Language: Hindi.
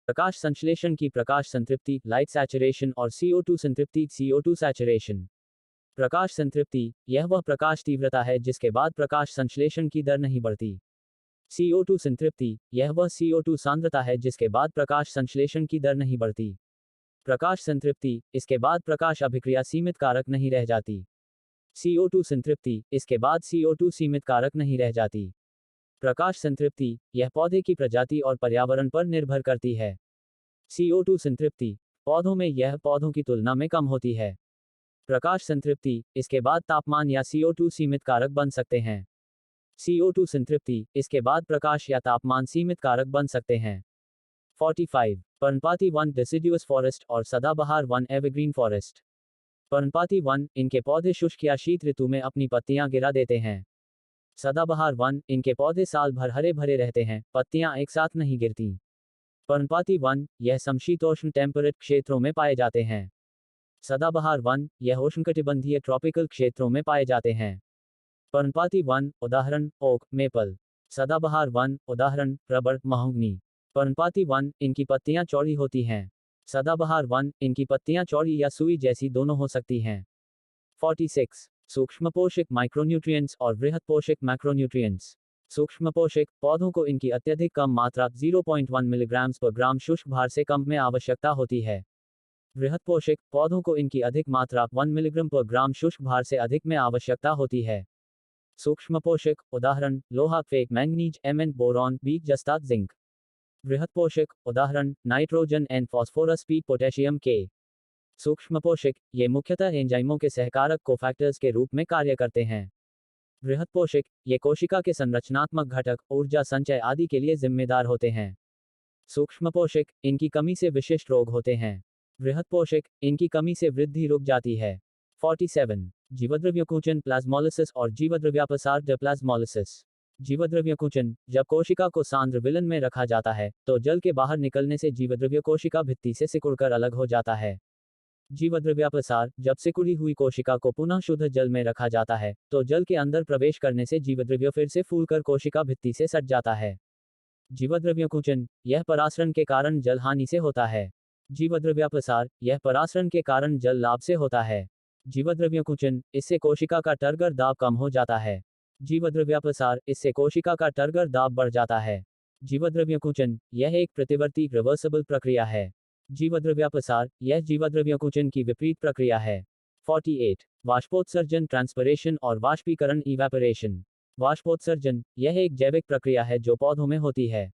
प्रकाश संश्लेषण की प्रकाश संतृप्ति लाइट सैचुरेशन और CO2 संतृप्ति CO2 सैचुरेशन। प्रकाश संतृप्ति, यह वह प्रकाश तीव्रता है जिसके बाद प्रकाश संश्लेषण की दर नहीं बढ़ती। CO2 संतृप्ति, यह वह CO2 सांद्रता है जिसके बाद प्रकाश संश्लेषण की दर नहीं बढ़ती। प्रकाश संतृप्ति, इसके बाद प्रकाश अभिक्रिया सीमित कारक नहीं रह जाती। CO2 संतृप्ति, इसके बाद CO2 सीमित कारक नहीं रह जाती। प्रकाश संतृप्ति, यह पौधे की प्रजाति और पर्यावरण पर निर्भर करती है। CO2 संतृप्ति, पौधों में यह पौधों की तुलना में कम होती है। प्रकाश संतृप्ति, इसके बाद तापमान या CO2 सीमित कारक बन सकते हैं। CO2 संतृप्ति, इसके बाद प्रकाश या तापमान सीमित कारक बन सकते हैं। 45. पर्णपाती वन डिसिडुअस फॉरेस्ट और सदाबहार वन एवरग्रीन फॉरेस्ट। पर्णपाती वन, इनके पौधे शुष्क या शीत ऋतु में अपनी पत्तियां गिरा देते हैं। सदाबहार वन, इनके पौधे साल भर हरे भरे रहते हैं, पत्तियां एक साथ नहीं गिरती। पर्णपाती वन, यह समशीतोष्ण टेम्परेट क्षेत्रों में पाए जाते हैं। सदाबहार वन, यह उष्णकटिबंधीय ट्रॉपिकल क्षेत्रों में पाए जाते हैं। पर्णपाती वन, उदाहरण ओक, मेपल। सदाबहार वन, उदाहरण रबर, महोगनी। पर्णपाती वन, इनकी पत्तियां चौड़ी होती हैं। सदाबहार वन, इनकी पत्तियां चौड़ी या सुई जैसी दोनों हो सकती हैं। 46. सूक्ष्म पोषक माइक्रोन्यूट्रिएंट्स और वृहद पोषक मैक्रोन्यूट्रिएंट्स। सूक्ष्म पोषक, पौधों को इनकी अत्यधिक कम मात्रा 0.1 मिलीग्राम पर ग्राम शुष्क भार से कम में आवश्यकता होती है। वृहद पोषक, पौधों को इनकी अधिक मात्रा 1 मिलीग्राम पर ग्राम शुष्क भार से अधिक में आवश्यकता होती है। सूक्ष्म पोषक, उदाहरण लोहा, फेक, मैंगनीज, Mn, बोरॉन, बी, जस्ता, जिंक। वृहद पोषक, उदाहरण nitrogen, N, phosphorus, P, potassium, K। सूक्ष्म पोषक, ये मुख्यतः एंजाइमों के सहकारक कोफैक्टर्स के रूप में कार्य करते हैं। वृहद पोषक, ये कोशिका के संरचनात्मक घटक, ऊर्जा संचय आदि के लिए जिम्मेदार होते हैं। सूक्ष्म पोषक, इनकी कमी से विशिष्ट रोग होते हैं। वृहद पोषक, इनकी कमी से वृद्धि रुक जाती है। 47. जीवद्रव्यकुंचन प्लाज्मोलिसिस और जीवद्रव्यापसार डिप्लाज्मोलिसिस। जीवद्रव्यकुंचन, जब कोशिका को सांद्र विलन में रखा जाता है, तो जल के बाहर निकलने से जीवद्रव्य कोशिका भित्ति से सिकुड़कर अलग हो जाता है। जीवद्रव्यापसार, जब सिकुड़ी हुई कोशिका को पुनः शुद्ध जल में रखा जाता है, तो जल के अंदर प्रवेश करने से जीवद्रव्य फिर से फूलकर कोशिका भित्ति से सट जाता है। जीवद्रव्यकुंचन, यह परासरण के कारण जल हानि से होता है। जीवद्रव्यापसार, यह परासरण के कारण जल लाभ से होता है। जीवद्रव्यकुंचन, इससे कोशिका का टर्गर दाब कम हो जाता है। जीवद्रव्यापसार, इससे कोशिका का टर्गर दाब बढ़ जाता है। जीवद्रव्यकुंचन, यह एक प्रतिवर्ती रिवर्सिबल प्रक्रिया है। जीवद्रव्यापसार, यह जीवद्रव्यकुंचन की विपरीत प्रक्रिया है। 48. वाष्पोत्सर्जन ट्रांसपिरेशन और वाष्पीकरण इवैपोरेशन। वाष्पोत्सर्जन, यह एक जैविक प्रक्रिया है जो पौधों में होती है।